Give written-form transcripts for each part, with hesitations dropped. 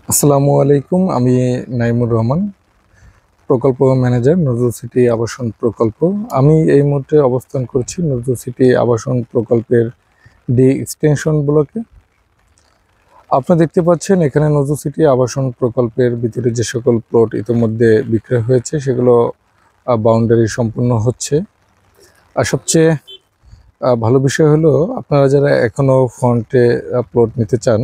আসসালামু আলাইকুম। আমি নাইমুর রহমান, প্রকল্প ম্যানেজার, নজরুল সিটি আবাসন প্রকল্প। আমি এই মুহূর্তে অবস্থান করছি নজরুল সিটি আবাসন প্রকল্পের ডি এক্সটেনশন ব্লকে। আপনারা দেখতে পাচ্ছেন এখানে নজরুল সিটি আবাসন প্রকল্পের ভিতরে যে সকল প্লট ইতিমধ্যে বিক্রয় হয়েছে সেগুলো বাউন্ডারি সম্পূর্ণ হচ্ছে। আর সবচেয়ে ভালো বিষয় হলো, আপনারা যারা এখনও ফ্রন্টে প্লট নিতে চান,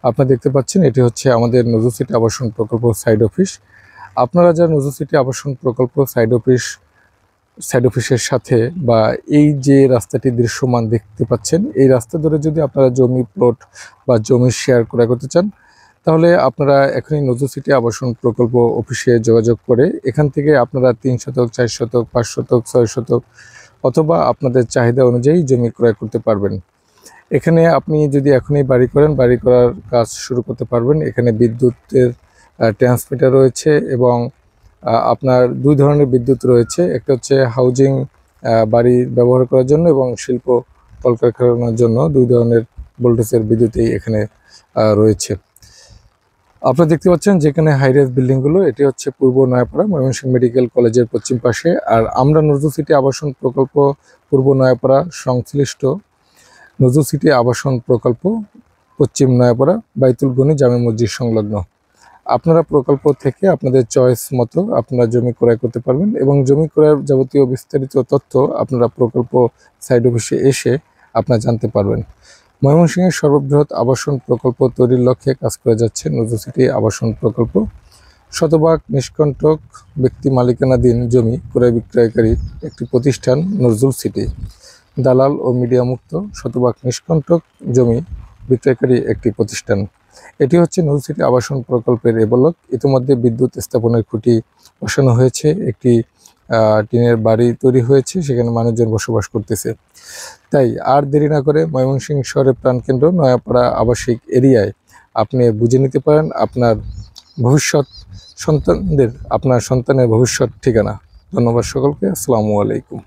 আপনারা দেখতে পাচ্ছেন এটি হচ্ছে আমাদের নজরুল সিটি আবাসন প্রকল্প সাইড অফিস। আপনারা যারা নজরুল সিটি আবাসন প্রকল্প সাইড অফিসের সাথে বা এই যে রাস্তাটি দৃশ্যমান দেখতে পাচ্ছেন, এই রাস্তা ধরে যদি আপনারা জমি প্লট বা জমি শেয়ার ক্রয় করতে চান, তাহলে আপনারা এখনই নজরুল সিটি আবাসন প্রকল্প অফিসে যোগাযোগ করে এখান থেকে আপনারা 3 শতক, 4 শতক, 5 শতক, 6 শতক অথবা আপনাদের চাহিদা অনুযায়ী জমি ক্রয় করতে পারবেন। এখানে আপনি যদি এখনই বাড়ি করেন, বাড়ি করার কাজ শুরু করতে পারবেন। এখানে বিদ্যুতের ট্রান্সমিটার রয়েছে এবং আপনার 2 ধরনের বিদ্যুৎ রয়েছে। একটা হচ্ছে হাউজিং বাড়ি ব্যবহার করার জন্য এবং শিল্প কলকারখানার জন্য 2 ধরনের ভোল্টেজের বিদ্যুৎই এখানে রয়েছে। আপনারা দেখতে পাচ্ছেন যেখানে হাইরাইজ বিল্ডিংগুলো, এটি হচ্ছে পূর্ব নয়াপাড়া ময়মনসিংহ মেডিকেল কলেজের পশ্চিম পাশে। আর আমরা নজরুল সিটি আবাসন প্রকল্প পূর্ব নয়াপাড়া সংশ্লিষ্ট নজরুল সিটি আবাসন প্রকল্প পশ্চিম নয়াপাড়া বাইতুল গনি জামে মসজিদ সংলগ্ন। আপনারা প্রকল্প থেকে আপনাদের চয়েস মতো আপনারা জমি ক্রয় করতে পারবেন এবং জমি ক্রয়ের যাবতীয় বিস্তারিত তথ্য আপনারা প্রকল্প সাইড অফিসে এসে আপনারা জানতে পারবেন। ময়মনসিংহের সর্ববৃহৎ আবাসন প্রকল্প তৈরির লক্ষ্যে কাজ করে যাচ্ছে নজরুল সিটি আবাসন প্রকল্প। শতভাগ নিষ্কণ্টক ব্যক্তি মালিকানাধীন জমি ক্রয় বিক্রয়কারী একটি প্রতিষ্ঠান নজরুল সিটি। দালাল ও মিডিয়া মুক্ত শতভাগ নিষ্কণ্টক জমি বিক্রয়কারী একটি প্রতিষ্ঠান। এটি হচ্ছে নজরুল সিটি আবাসন প্রকল্পের এবলক। ইতিমধ্যে বিদ্যুৎ স্থাপনের খুঁটি বসানো হয়েছে, একটি টিনের বাড়ি তৈরি হয়েছে, সেখানে মানুষজন বসবাস করতেছে। তাই আর দেরি না করে ময়মনসিংহ শহরের প্রাণকেন্দ্র নয়াপাড়া আবাসিক এরিয়ায় আপনি বুঝে নিতে পারেন আপনার আপনার সন্তানের ভবিষ্যৎ ঠিকানা। ধন্যবাদ সকলকে। আসসালামু আলাইকুম।